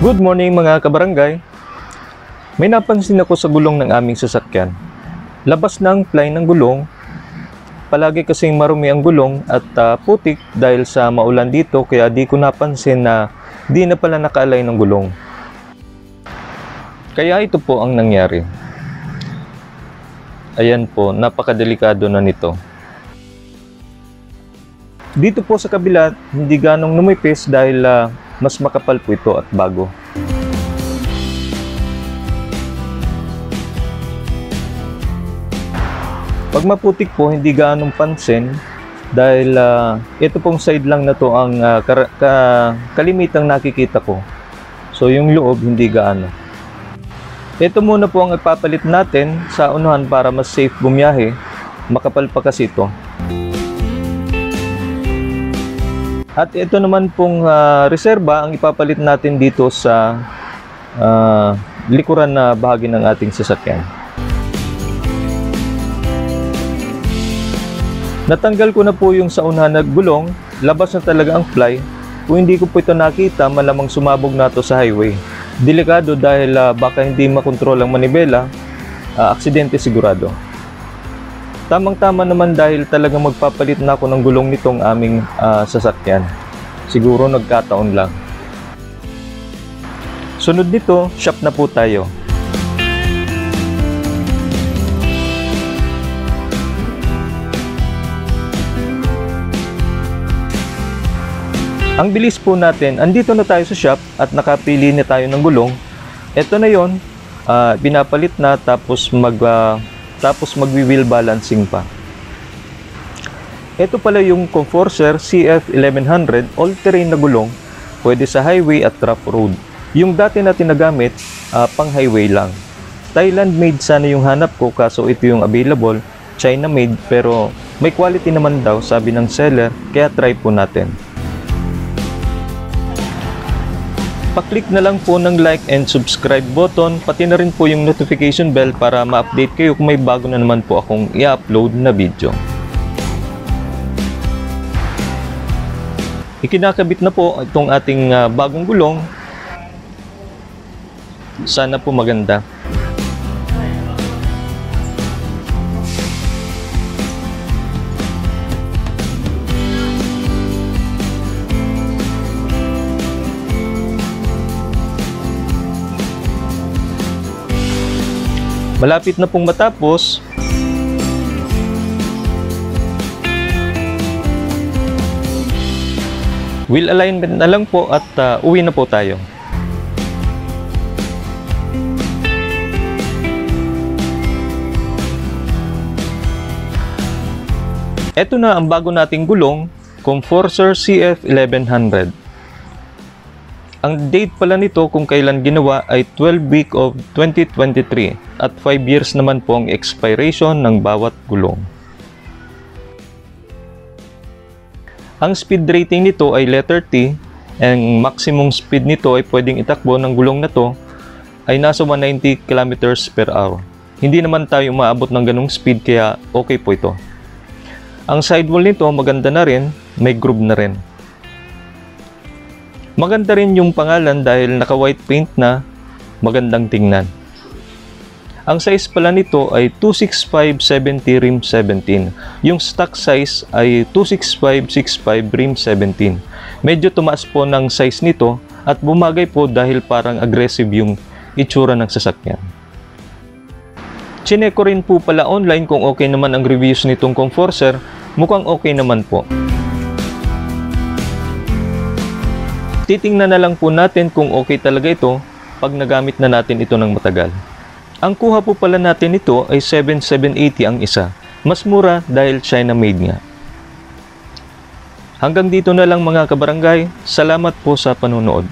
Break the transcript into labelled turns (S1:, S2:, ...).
S1: Good morning mga kabarangay. May napansin ako sa gulong ng aming sasakyan. Labas na ang ply ng gulong. Palagi kasing marumi ang gulong at putik dahil sa maulan dito, kaya di ko napansin na di na pala naka-align ng gulong. Kaya ito po ang nangyari. Ayan po, napakadelikado na nito. Dito po sa kabila, hindi ganong numipis dahil mas makapal po ito at bago. Pag maputik po, hindi ganong pansin dahil ito pong side lang na to ang kalimitang nakikita ko. So yung loob hindi gaano. Ito muna po ang ipapalit natin sa unahan para mas safe bumiyahe. Makapal pa kasi ito. At ito naman pong reserba ang ipapalit natin dito sa likuran na bahagi ng ating sasakyan. Natanggal ko na po yung sa unahan na gulong, labas na talaga ang ply. Kung hindi ko po ito nakita, malamang sumabog na ito sa highway. Delikado dahil baka hindi makontrol ang manibela, aksidente sigurado. Tamang-tama naman dahil talagang magpapalit na ako ng gulong nitong aming sasakyan. Siguro nagkataon lang. Sunod nito, shop na po tayo. Ang bilis po natin, andito na tayo sa shop at nakapili na tayo ng gulong. Ito na yon, pinapalit na tapos magwi-wheel balancing pa. Ito pala yung Conforcer CF1100 all-terrain na gulong, pwede sa highway at rough road. Yung dati natin nagamit, pang highway lang. Thailand made sana yung hanap ko, kaso ito yung available, China made, pero may quality naman daw sabi ng seller, kaya try po natin. Pa-click na lang po ng like and subscribe button, pati na rin po yung notification bell para ma-update kayo kung may bago na naman po akong i-upload na video. Ikinakabit na po itong ating bagong gulong. Sana po maganda. Malapit na pong matapos. Wheel alignment na lang po at uwi na po tayo. Ito na ang bago nating gulong, Conforcer CF1100. Ang date pala nito kung kailan ginawa ay 12 week of 2023 at 5 years naman po ang expiration ng bawat gulong. Ang speed rating nito ay letter T. Ang maximum speed nito ay pwedeng itakbo ng gulong na to ay nasa 190 km/h. Hindi naman tayo maabot ng ganung speed kaya okay po ito. Ang sidewall nito maganda na rin, may groove na rin. Maganda rin yung pangalan dahil naka-white paint na, magandang tingnan. Ang size pala nito ay 265/70 rim 17. Yung stock size ay 265/65 rim 17. Medyo tumaas po ng size nito at bumagay po dahil parang aggressive yung itsura ng sasakyan. Chinek ko rin po pala online kung okay naman ang reviews nitong Conforcer. Mukhang okay naman po. Titingnan na lang po natin kung okay talaga ito pag nagamit na natin ito ng matagal. Ang kuha po pala natin ito ay 7,780 ang isa. Mas mura dahil China made nga. Hanggang dito na lang mga kabarangay. Salamat po sa panonood.